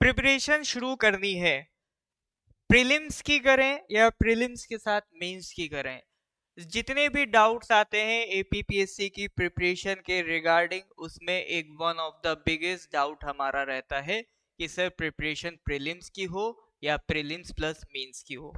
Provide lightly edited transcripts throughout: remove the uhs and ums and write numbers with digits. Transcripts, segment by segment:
Preparation शुरू करनी है, प्रीलिम्स की करें या प्रीलिम्स के साथ मेंस की करें, जितने भी डाउट्स आते हैं एपीपीएससी की प्रिपरेशन के रिगार्डिंग, उसमें एक one of the biggest doubt हमारा रहता है कि सर प्रिपरेशन प्रीलिम्स की हो या प्रीलिम्स प्लस मेंस की हो।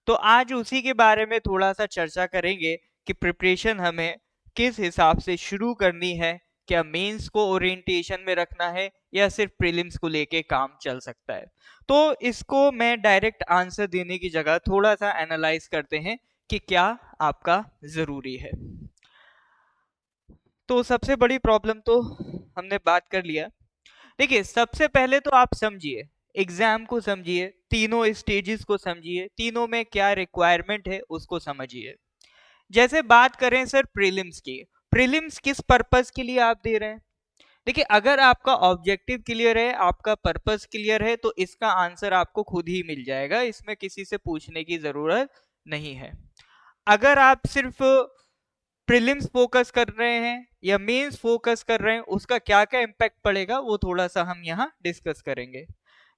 तो आज उसी के बारे में थोड़ा सा चर्चा करेंगे कि प्रिपरेशन हमें किस हिसाब से शुरू करनी है, क्या मेंस को ओरिएंटेशन में रखना है या सिर्फ प्रीलिम्स को लेके काम चल सकता है। तो इसको मैं डायरेक्ट आंसर देने की जगह थोड़ा सा एनालाइज करते हैं कि क्या आपका जरूरी है। तो सबसे बड़ी प्रॉब्लम तो हमने बात कर लिया। देखिए, सबसे पहले तो आप समझिए, एग्जाम को समझिए, तीनों स्टेजेस को समझिए, तीनों में क्या रिक्वायरमेंट है उसको समझिए। जैसे बात करें सर प्रीलिम्स की, प्रीलिम्स किस पर्पस के लिए आप दे रहे हैं। देखिए, अगर आपका ऑब्जेक्टिव क्लियर है, आपका पर्पस क्लियर है, तो इसका आंसर आपको खुद ही मिल जाएगा, इसमें किसी से पूछने की जरूरत नहीं है। अगर आप सिर्फ प्रीलिम्स फोकस कर रहे हैं या मेंस फोकस कर रहे हैं, उसका क्या क्या इम्पैक्ट पड़ेगा वो थोड़ा सा हम यहाँ डिस्कस करेंगे।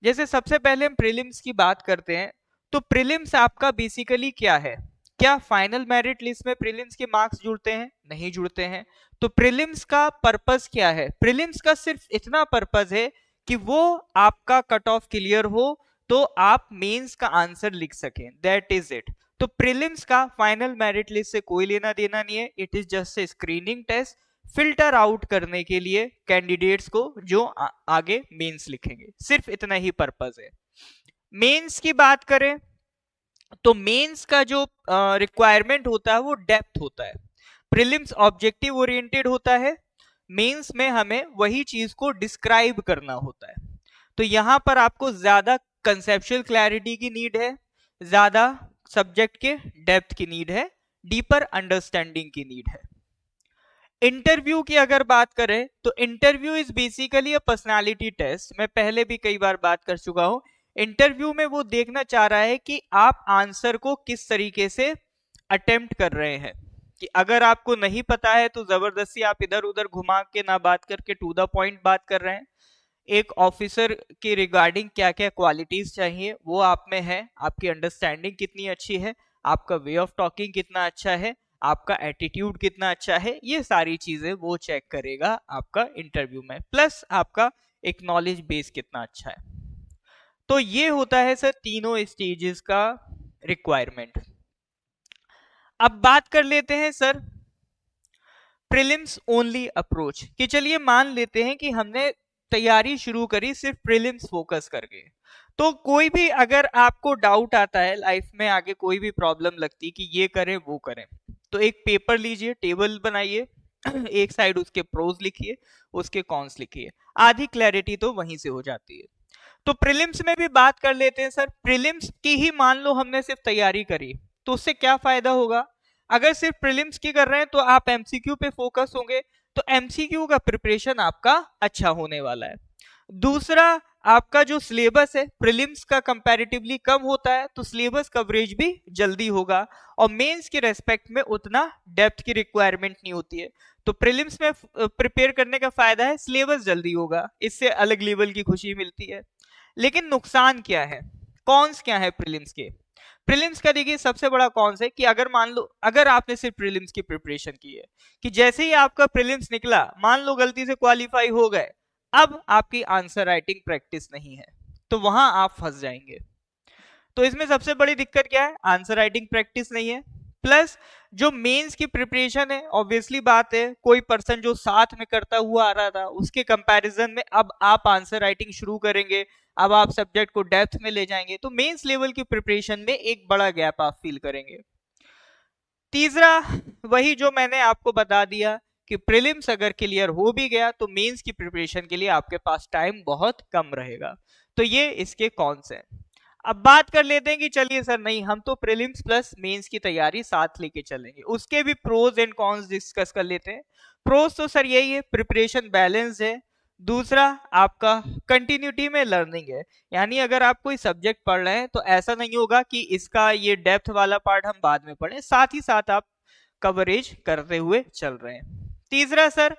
जैसे सबसे पहले हम प्रीलिम्स की बात करते हैं, तो प्रीलिम्स आपका बेसिकली क्या है। क्या फाइनल मेरिट लिस्ट में प्रीलिम्स के मार्क्स जुड़ते हैं? नहीं जुड़ते हैं। तो प्रीलिम्स का पर्पस क्या है? प्रीलिम्स का सिर्फ इतना पर्पस है कि वो आपका कट ऑफ क्लियर हो तो आप मेंस का आंसर लिख सकें, दैट इज इट। तो प्रीलिम्स का फाइनल मेरिट लिस्ट से कोई लेना देना नहीं है, it is just a screening test, filter out करने के लिए कैंडिडेट्स को जो आगे मेंस लिखेंगे, सिर्फ इतना ही पर्पस है। मेंस की बात करें तो मेंस का जो रिक्वायरमेंट होता है वो डेप्थ होता है। प्रीलिम्स ऑब्जेक्टिव ओरिएंटेड होता है, मेंस में हमें वही चीज को डिस्क्राइब करना होता है। तो यहां पर आपको ज्यादा कंसेप्चुअल क्लैरिटी की नीड है, ज्यादा सब्जेक्ट के डेप्थ की नीड है, डीपर अंडरस्टैंडिंग की नीड है। इंटरव्यू की अगर बात करें तो interview is basically a personality test, मैं पहले भी कई बार बात कर चुका हूं। इंटरव्यू में वो देखना चाह रहा है कि आप आंसर को किस तरीके से अटेम्प्ट कर रहे हैं, कि अगर आपको नहीं पता है तो जबरदस्ती आप इधर उधर घुमा के ना बात करके टू द पॉइंट बात कर रहे हैं। एक ऑफिसर के रिगार्डिंग क्या क्या क्वालिटीज चाहिए वो आप में है, आपकी अंडरस्टैंडिंग कितनी अच्छी है, आपका वे ऑफ टॉकिंग कितना अच्छा है, आपका एटीट्यूड कितना अच्छा है, ये सारी चीजें वो चेक करेगा आपका इंटरव्यू में, प्लस आपका एक नॉलेज बेस कितना अच्छा है। तो ये होता है सर तीनों स्टेजेस का रिक्वायरमेंट। अब बात कर लेते हैं सर प्रीलिम्स ओनली अप्रोच, कि चलिए मान लेते हैं कि हमने तैयारी शुरू करी सिर्फ प्रीलिम्स फोकस करके। तो कोई भी अगर आपको डाउट आता है लाइफ में, आगे कोई भी प्रॉब्लम लगती कि ये करें वो करें, तो एक पेपर लीजिए, टेबल बनाइए, एक साइड उसके प्रोज लिखिए, उसके कॉन्स लिखिए, आधी क्लैरिटी तो वहीं से हो जाती है। तो प्रीलिम्स में भी बात कर लेते हैं सर, प्रीलिम्स की ही मान लो हमने सिर्फ तैयारी करी, तो उससे क्या फायदा होगा। अगर सिर्फ प्रीलिम्स की कर रहे हैं तो आप एमसीक्यू पे फोकस होंगे, तो एमसीक्यू का प्रिपरेशन आपका अच्छा होने वाला है। दूसरा, आपका जो सिलेबस है प्रीलिम्स का कंपैरेटिवली कम होता है, तो सिलेबस कवरेज भी जल्दी होगा, और मेंस के रेस्पेक्ट में उतना डेप्थ की रिक्वायरमेंट नहीं होती है। तो प्रीलिम्स में प्रिपेयर करने का फायदा है सिलेबस जल्दी होगा, इससे अलग लेवल की खुशी मिलती है। लेकिन नुकसान क्या है, कॉन्स क्या है प्रीलिम्स के। प्रीलिम्स का देखिए सबसे बड़ा कॉन्स है कि अगर मान लो अगर आपने सिर्फ प्रीलिम्स की प्रिपरेशन की है, कि जैसे ही आपका प्रीलिम्स निकला, मान लो गलती से क्वालिफाई हो गए, अब आपकी आंसर राइटिंग प्रैक्टिस नहीं है, तो वहां आप फंस जाएंगे। तो इसमें सबसे बड़ी दिक्कत क्या है, आंसर राइटिंग प्रैक्टिस नहीं है। प्लस जो मेंस की प्रिपरेशन है, ऑब्वियसली बात है, कोई पर्सन जो साथ में करता हुआ आ रहा था उसके कंपैरिजन में अब आप आंसर राइटिंग शुरू करेंगे, अब आप सब्जेक्ट को डेप्थ में ले जाएंगे, तो मेंस लेवल की प्रिपरेशन में एक बड़ा गैप आप फील करेंगे। तीसरा, वही जो मैंने आपको बता दिया कि प्रीलिम्स अगर क्लियर हो भी गया तो मेंस की प्रिपरेशन के लिए आपके पास टाइम बहुत कम रहेगा। तो ये इसके कॉन्स हैं। अब बात कर लेते हैं कि चलिए सर नहीं, हम तो प्रीलिम्स प्लस मेंस की तैयारी साथ लेके चलेंगे, उसके भी प्रोज एंड कॉन्स डिस्कस कर लेते हैं। प्रोज तो सर यही है, प्रिपरेशन बैलेंस है। दूसरा, आपका कंटिन्यूटी में लर्निंग है, यानी अगर आप कोई सब्जेक्ट पढ़ रहे हैं तो ऐसा नहीं होगा कि इसका ये डेप्थ वाला पार्ट हम बाद में पढ़ें, साथ ही साथ आप कवरेज करते हुए चल रहे हैं। तीसरा सर,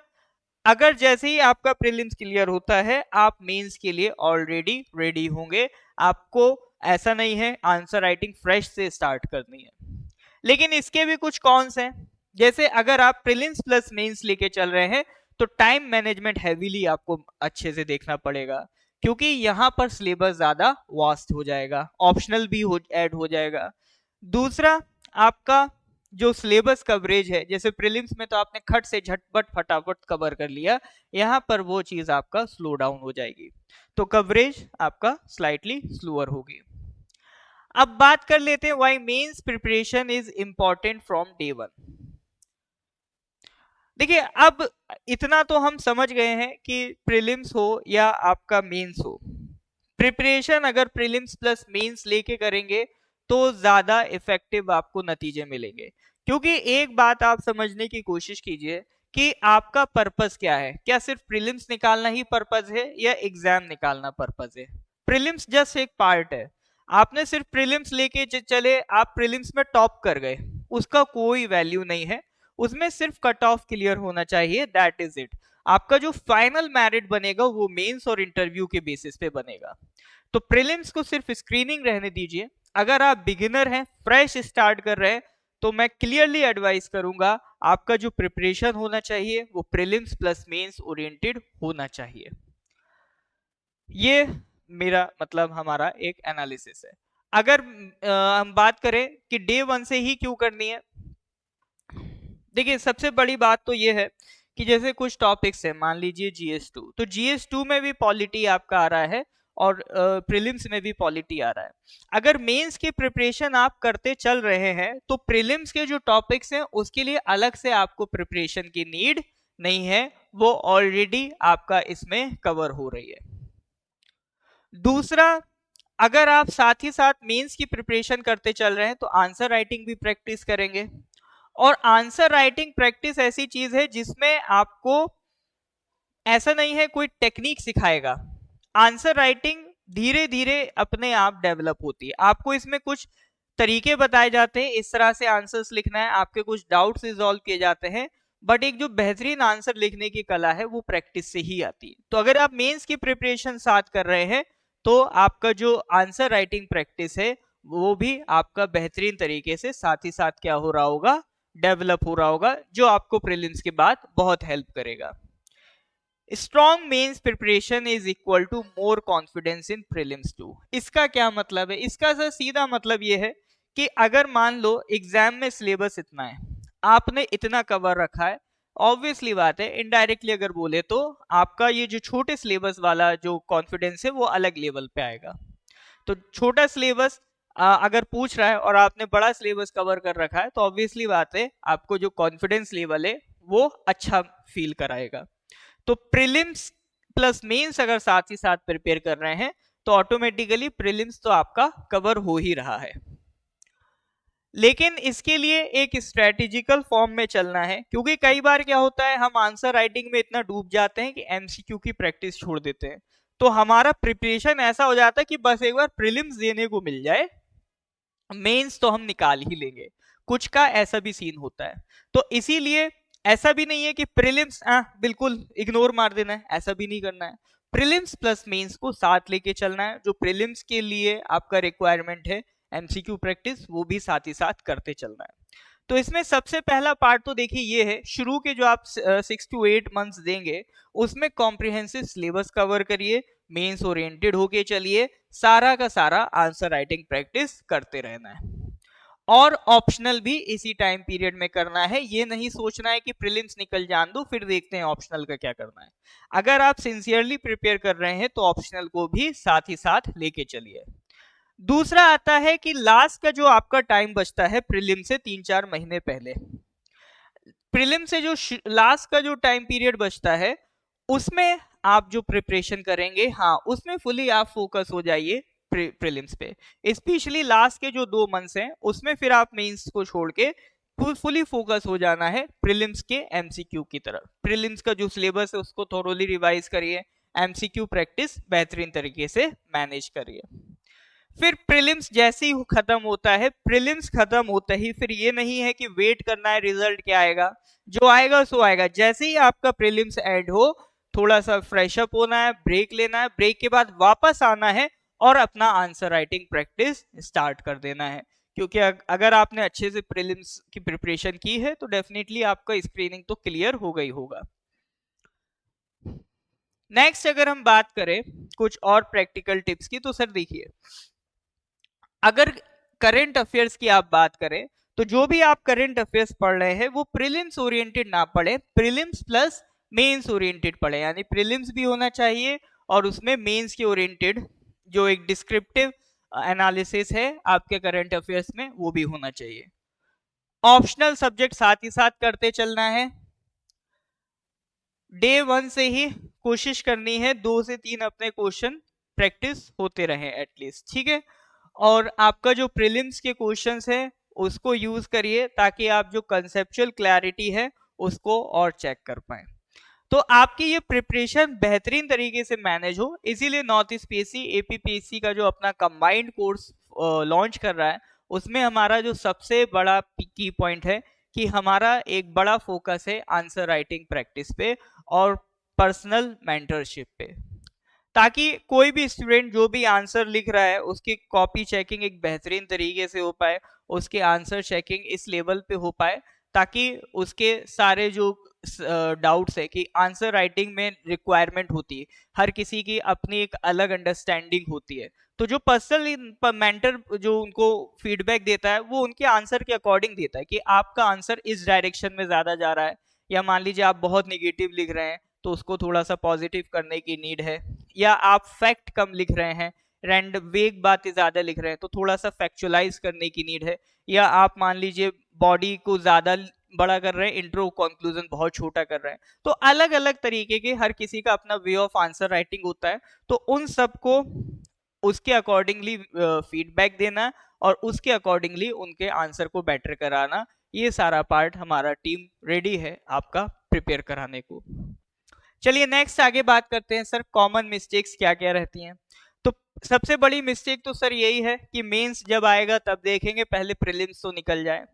अगर जैसे ही आपका प्रीलिम्स क्लियर होता है आप मेंस के लिए ऑलरेडी रेडी होंगे, आपको ऐसा नहीं है आंसर राइटिंग फ्रेश से स्टार्ट करनी है। लेकिन इसके भी कुछ कॉन्स हैं, जैसे अगर आप प्रीलिम्स प्लस मेंस लेके चल रहे हैं तो टाइम मैनेजमेंट हैवीली आपको अच्छे से देखना पड़ेगा, क्योंकि यहाँ पर सिलेबस ज्यादा वास्ट हो जाएगा, ऑप्शनल भी ऐड हो जाएगा। दूसरा, आपका जो सिलेबस कवरेज है, जैसे प्रीलिम्स में तो आपने खट से झटपट फटाफट कवर कर लिया, यहाँ पर वो चीज आपका स्लो डाउन हो जाएगी, तो कवरेज आपका स्लाइटली स्लोअर होगी। अब बात कर लेते हैं why mains preparation is important from day one. देखिए, अब इतना तो हम समझ गए हैं कि प्रीलिम्स हो या आपका मेंस हो, प्रिपरेशन अगर प्रीलिम्स प्लस मेंस लेके करेंगे तो ज्यादा इफेक्टिव आपको नतीजे मिलेंगे। क्योंकि एक बात आप समझने की कोशिश कीजिए कि आपका पर्पस क्या है, क्या सिर्फ प्रीलिम्स निकालना ही पर्पस है या एग्जाम निकालना पर्पस है? प्रीलिम्स जस्ट एक पार्ट है, आपने सिर्फ प्रीलिम्स लेके चले, आप प्रीलिम्स में टॉप कर गए, उसका कोई वैल्यू नहीं है, उसमें सिर्फ कट ऑफ क्लियर होना चाहिए, दैट इज इट। आपका जो फाइनल मेरिट बनेगा वो मेंस और इंटरव्यू के बेसिस पे बनेगा। तो प्रीलिम्स को सिर्फ स्क्रीनिंग रहने दीजिए। अगर आप बिगिनर हैं, फ्रेश स्टार्ट कर रहे हैं, तो मैं क्लियरली एडवाइस करूंगा आपका जो प्रिपरेशन होना चाहिए वो प्रीलिम्स प्लस मेंस ओरिएंटेड होना चाहिए। ये मेरा मतलब हमारा एक एनालिसिस है। अगर हम बात करें कि डे वन से ही क्यों करनी है, देखिए सबसे बड़ी बात तो ये है कि जैसे कुछ टॉपिक्स है, मान लीजिए GS2, तो GS2 में भी पॉलिटी आपका आ रहा है और प्रीलिम्स में भी पॉलिटी आ रहा है। अगर मेंस की प्रिपरेशन आप करते चल रहे हैं तो प्रीलिम्स के जो टॉपिक्स हैं उसके लिए अलग से आपको प्रिपरेशन की नीड नहीं है, वो ऑलरेडी आपका इसमें कवर हो रही है। दूसरा, अगर आप साथ ही साथ मेंस की प्रिपरेशन करते चल रहे हैं तो आंसर राइटिंग भी प्रैक्टिस करेंगे, और आंसर राइटिंग प्रैक्टिस ऐसी चीज है जिसमें आपको ऐसा नहीं है कोई टेक्निक सिखाएगा, आंसर राइटिंग धीरे धीरे अपने आप डेवलप होती है। आपको इसमें कुछ तरीके बताए जाते हैं, इस तरह से आंसर्स लिखना है, आपके कुछ डाउट्स रिजॉल्व किए जाते हैं, बट एक जो बेहतरीन आंसर लिखने की कला है वो प्रैक्टिस से ही आती है। तो अगर आप मेंस की प्रिपरेशन साथ कर रहे हैं तो आपका जो आंसर राइटिंग प्रैक्टिस है वो भी आपका बेहतरीन तरीके से साथ ही साथ क्या हो रहा होगा, डेवलप हो रहा होगा, जो आपको प्रीलिम्स के बाद बहुत हेल्प करेगा। Strong mains preparation is equal to more confidence in prelims too. इसका क्या मतलब है? इसका सर सीधा मतलब ये है कि अगर मान लो एग्जाम में सिलेबस इतना है, आपने इतना कवर रखा है, ऑब्वियसली बात है इनडायरेक्टली अगर बोले तो आपका ये जो छोटे सिलेबस वाला जो कॉन्फिडेंस है वो अलग लेवल पे आएगा। तो छोटा सिलेबस अगर पूछ रहा है और आपने बड़ा सिलेबस कवर कर रखा है तो ऑब्वियसली बात है आपको जो कॉन्फिडेंस लेवल है वो अच्छा फील कराएगा। तो प्रीलिम्स प्लस मेंस अगर साथ ही साथ प्रिपेयर कर रहे हैं तो ऑटोमेटिकली प्रीलिम्स तो आपका कवर हो ही रहा है। लेकिन इसके लिए एक स्ट्रेटेजिकल फॉर्म में चलना है, क्योंकि कई बार क्या होता है हम आंसर राइटिंग में इतना डूब जाते हैं कि MCQ की प्रैक्टिस छोड़ देते हैं, तो हमारा प्रिपरेशन ऐसा हो जाता है कि बस एक बार प्रीलिम्स देने को मिल जाए, मेंस तो हम निकाल ही लेंगे। कुछ का ऐसा भी सीन होता है, तो इसीलिए ऐसा भी नहीं है कि प्रीलिम्स बिल्कुल इग्नोर मार देना है, ऐसा भी नहीं करना है। प्रीलिम्स प्लस मेंस को साथ लेके चलना है, जो प्रीलिम्स के लिए आपका रिक्वायरमेंट है MCQ प्रैक्टिस वो भी साथ ही साथ करते चलना है। तो इसमें सबसे पहला पार्ट तो देखिए ये है, शुरू के जो आप 6 to 8 मंथ्स देंगे उसमें कॉम्प्रिहेंसिव सिलेबस कवर करिए, मेंस ओरिएंटेड होके चलिए, सारा का सारा आंसर राइटिंग प्रैक्टिस करते रहना है, और ऑप्शनल भी इसी टाइम पीरियड में करना है। ये नहीं सोचना है कि प्रीलिम्स निकल जान दो फिर देखते हैं ऑप्शनल का क्या करना है। अगर आप सिंसियरली प्रिपेयर कर रहे हैं तो ऑप्शनल को भी साथ ही साथ लेके चलिए। दूसरा आता है कि लास्ट का जो आपका टाइम बचता है प्रीलिम से 3-4 महीने पहले, प्रीलिम से जो लास्ट का जो टाइम पीरियड बचता है उसमें आप जो प्रिपरेशन करेंगे, हाँ उसमें फुली आप फोकस हो जाइए प्रीलिम्स पे। स्पेशली लास्ट के जो 2 मंथ्स हैं उसमें फिर आप मेंस को छोड़ के फुली फोकस हो जाना है प्रीलिम्स के MCQ की तरफ। प्रीलिम्स का जो सिलेबस है उसको थोरोली रिवाइज करिए, MCQ प्रैक्टिस बेहतरीन तरीके से मैनेज करिए। फिर प्रीलिम्स जैसे ही खत्म होता है, प्रीलिम्स खत्म होता ही फिर ये नहीं है कि वेट करना है रिजल्ट क्या आएगा, जो आएगा सो आएगा। जैसे ही आपका प्रीलिम्स एंड हो, थोड़ा सा फ्रेश अप होना है, ब्रेक लेना है, ब्रेक के बाद वापस आना है और अपना आंसर राइटिंग प्रैक्टिस स्टार्ट कर देना है। क्योंकि अगर आपने अच्छे से प्रीलिम्स की प्रिपरेशन की है तो डेफिनेटली आपका स्क्रीनिंग तो क्लियर हो गई होगा। नेक्स्ट अगर हम बात करें कुछ और प्रैक्टिकल टिप्स की, तो सर देखिए, अगर करंट अफेयर्स की आप बात करें तो जो भी आप करंट अफेयर्स पढ़ रहे हैं वो प्रीलिम्स ओरिएंटेड ना पढ़े, प्रीलिम्स प्लस मेंस ओरिएंटेड पढ़े। यानी प्रीलिम्स भी होना चाहिए और उसमें मेंस के ओरिएंटेड जो एक डिस्क्रिप्टिव एनालिसिस है आपके करंट अफेयर्स में वो भी होना चाहिए। ऑप्शनल सब्जेक्ट साथ ही साथ करते चलना है। डे 1 से ही कोशिश करनी है 2 से 3 अपने क्वेश्चन प्रैक्टिस होते रहे एटलीस्ट, ठीक है। और आपका जो प्रीलिम्स के क्वेश्चंस है उसको यूज करिए ताकि आप जो कंसेप्चुअल क्लैरिटी है उसको और चेक कर पाए, तो आपकी ये प्रिपरेशन बेहतरीन तरीके से मैनेज हो। इसीलिए नॉर्थ ईस्ट पीएससी एपीपीएससी का जो अपना कंबाइंड कोर्स लॉन्च कर रहा है उसमें हमारा जो सबसे बड़ा की पॉइंट है कि हमारा एक बड़ा फोकस है आंसर राइटिंग प्रैक्टिस पे और पर्सनल मेंटरशिप पे, ताकि कोई भी स्टूडेंट जो भी आंसर लिख रहा है उसकी कॉपी चेकिंग एक बेहतरीन तरीके से हो पाए, उसके आंसर चेकिंग इस लेवल पे हो पाए ताकि उसके सारे जो डाउट्स है कि आंसर राइटिंग में रिक्वायरमेंट होती है, हर किसी की अपनी एक अलग अंडरस्टैंडिंग होती है, तो जो पर्सनल मेंटर जो उनको फीडबैक देता है वो उनके आंसर के अकॉर्डिंग देता है कि आपका आंसर इस डायरेक्शन में ज्यादा जा रहा है, या मान लीजिए आप बहुत निगेटिव लिख रहे हैं तो उसको थोड़ा सा पॉजिटिव करने की नीड है, या आप फैक्ट कम लिख रहे हैं, रैंड वेग बातें ज्यादा लिख रहे हैं तो थोड़ा सा फैक्चुअलाइज करने की नीड है, या आप मान लीजिए बॉडी को ज्यादा बड़ा कर रहे हैं, इंट्रो कंक्लूजन बहुत छोटा कर रहे हैं, तो अलग अलग तरीके के हर किसी का अपना वे ऑफ आंसर राइटिंग होता है, तो उन सबको उसके अकॉर्डिंगली फीडबैक देना और उसके अकॉर्डिंगली उनके आंसर को बेटर कराना, ये सारा पार्ट हमारा टीम रेडी है आपका प्रिपेयर कराने को। चलिए नेक्स्ट आगे बात करते हैं सर, कॉमन मिस्टेक्स क्या क्या रहती हैं। तो सबसे बड़ी मिस्टेक तो सर यही है कि मेंस जब आएगा तब देखेंगे, पहले प्रीलिम्स तो निकल जाए,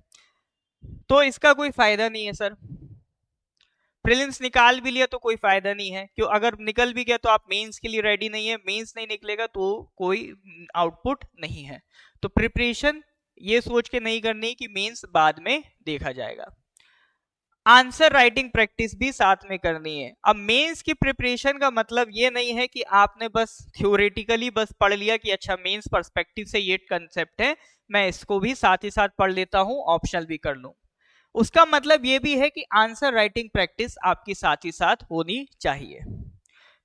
तो इसका कोई फायदा नहीं है सर। प्रीलिम्स निकाल भी लिया तो कोई फायदा नहीं है, क्यों, अगर निकल भी गया तो आप मेंस के लिए रेडी नहीं है, मेंस नहीं निकलेगा तो कोई आउटपुट नहीं है। तो प्रिपरेशन ये सोच के नहीं करनी कि मेंस बाद में देखा जाएगा। आंसर राइटिंग प्रैक्टिस भी साथ में करनी है। अब मेंस की प्रिपरेशन का मतलब ये नहीं है कि आपने बस थ्योरेटिकली बस पढ़ लिया कि अच्छा मेंस पर्सपेक्टिव से ये कंसेप्ट है, मैं इसको भी साथ ही साथ पढ़ लेता हूं, ऑप्शनल भी कर लूं। उसका मतलब ये भी है कि आंसर राइटिंग प्रैक्टिस आपकी साथ ही साथ होनी चाहिए।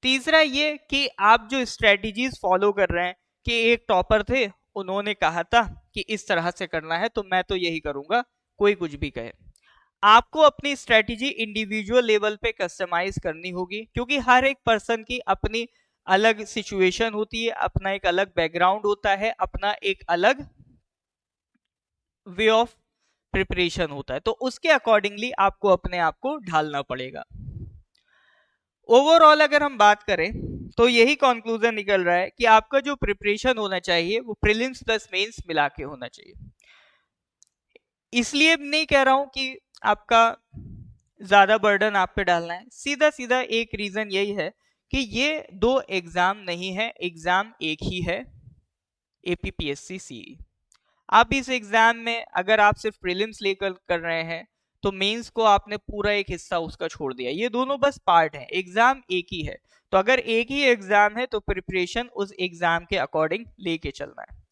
तीसरा ये कि आप जो स्ट्रेटजीज फॉलो कर रहे हैं, कि एक टॉपर थे उन्होंने कहा था कि इस तरह से करना है तो मैं तो यही करूंगा, कोई कुछ भी कहे, आपको अपनी स्ट्रेटजी इंडिविजुअल लेवल पे कस्टमाइज करनी होगी, क्योंकि हर एक पर्सन की अपनी अलग सिचुएशन होती है, अपना एक अलग बैकग्राउंड होता है, अपना एक अलग वे ऑफ प्रिपरेशन होता है, तो उसके अकॉर्डिंगली आपको अपने आप को ढालना पड़ेगा। ओवरऑल अगर हम बात करें तो यही कंक्लूजन निकल रहा है कि आपका जो प्रिपरेशन होना चाहिए वो प्रीलिम्स प्लस मेंस मिला के होना चाहिए। इसलिए नहीं कह रहा हूं कि आपका ज्यादा बर्डन आप पे डालना है, सीधा सीधा एक रीजन यही है कि ये दो एग्जाम नहीं है, एग्जाम एक ही है, एपीपीएससी सीई। आप इस एग्जाम में अगर आप सिर्फ प्रीलिम्स लेकर कर रहे हैं तो मेंस को आपने पूरा एक हिस्सा उसका छोड़ दिया, ये दोनों बस पार्ट हैं, एग्जाम एक ही है। तो अगर एक ही एग्जाम है तो प्रिपरेशन उस एग्जाम के अकॉर्डिंग लेके चलना है।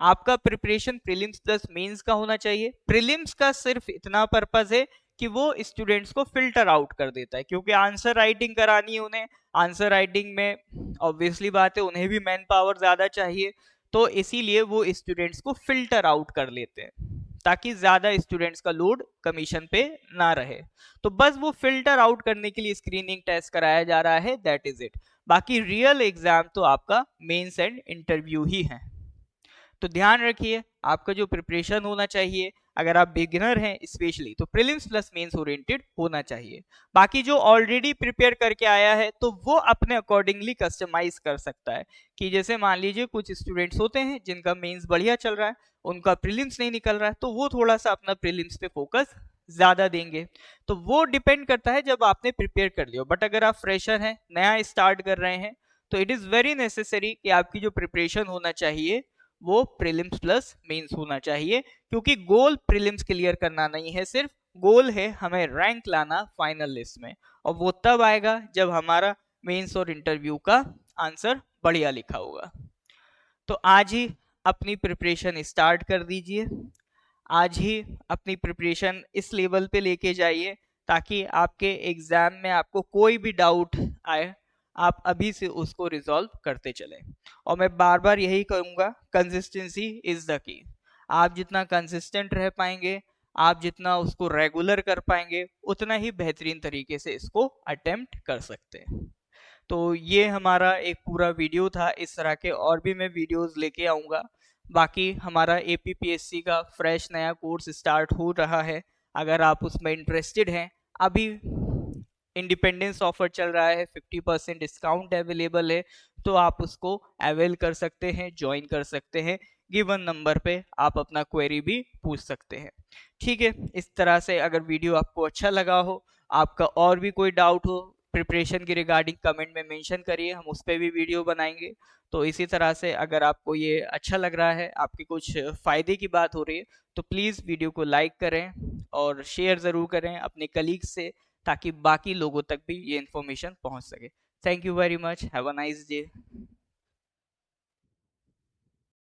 आपका प्रिपरेशन प्रीलिम्स प्लस मेंस का होना चाहिए। प्रीलिम्स का सिर्फ इतना पर्पस है कि वो स्टूडेंट्स को फिल्टर आउट कर देता है, क्योंकि आंसर राइटिंग करानी है उन्हें, आंसर राइटिंग में ऑब्वियसली बात है उन्हें भी मैन पावर ज्यादा चाहिए, तो इसीलिए वो स्टूडेंट्स को फिल्टर आउट कर लेते हैं ताकि ज्यादा स्टूडेंट्स का लोड कमीशन पे ना रहे। तो बस वो फिल्टर आउट करने के लिए स्क्रीनिंग टेस्ट कराया जा रहा है, दैट इज इट। बाकी रियल एग्जाम तो आपका मेंस एंड इंटरव्यू ही है। तो ध्यान रखिए आपका जो प्रिपरेशन होना चाहिए, अगर आप बिगिनर हैं स्पेशली, तो प्रीलिम्स प्लस मेंस ओरिएंटेड होना चाहिए। बाकी जो ऑलरेडी प्रिपेयर करके आया है तो वो अपने अकॉर्डिंगली कस्टमाइज कर सकता है, कि जैसे मान लीजिए कुछ स्टूडेंट्स होते हैं जिनका मेंस बढ़िया चल रहा है, उनका प्रीलिम्स नहीं निकल रहा है, तो वो थोड़ा सा अपना प्रीलिम्स पे फोकस ज्यादा देंगे। तो वो डिपेंड करता है जब आपने प्रिपेयर कर लिया। बट अगर आप फ्रेशर हैं, नया स्टार्ट कर रहे हैं, तो इट इज वेरी नेसेसरी कि आपकी जो प्रिपरेशन होना चाहिए वो प्रीलिम्स प्लस मेंस होना चाहिए, क्योंकि गोल प्रीलिम्स क्लियर करना नहीं है, सिर्फ गोल है हमें रैंक लाना फाइनल लिस्ट में। और वो तब आएगा जब हमारा मेंस और इंटरव्यू का आंसर बढ़िया लिखा होगा। तो आज ही अपनी प्रिपरेशन स्टार्ट कर दीजिए, आज ही अपनी प्रिपरेशन इस लेवल पे लेके जाइए ताकि आपके एग्जाम में आपको कोई भी डाउट आए, आप अभी से उसको रिजॉल्व करते चलें। और मैं बार बार यही कहूँगा, कंसिस्टेंसी इज द की। आप जितना कंसिस्टेंट रह पाएंगे, आप जितना उसको रेगुलर कर पाएंगे, उतना ही बेहतरीन तरीके से इसको अटेम्प्ट कर सकते हैं। तो ये हमारा एक पूरा वीडियो था। इस तरह के और भी मैं वीडियोस लेके आऊँगा। बाकी हमारा एपीपीएससी का फ्रेश नया कोर्स स्टार्ट हो रहा है, अगर आप उसमें इंटरेस्टेड हैं, अभी इंडिपेंडेंस ऑफर चल रहा है, 50% डिस्काउंट अवेलेबल है, तो आप उसको अवेल कर सकते हैं, ज्वाइन कर सकते हैं। गिवन नंबर पे आप अपना क्वेरी भी पूछ सकते हैं। ठीक है, इस तरह से अगर वीडियो आपको अच्छा लगा हो, आपका और भी कोई डाउट हो प्रिपरेशन की रिगार्डिंग, कमेंट में मेंशन करिए, हम उस पर भी वीडियो बनाएंगे। तो इसी तरह से अगर आपको ये अच्छा लग रहा है, आपके कुछ फ़ायदे की बात हो रही है, तो प्लीज़ वीडियो को लाइक करें और शेयर ज़रूर करें अपने कलीग्स से, ताकि बाकी लोगों तक भी ये इन्फॉर्मेशन पहुंच सके। Thank you very much, have a nice day.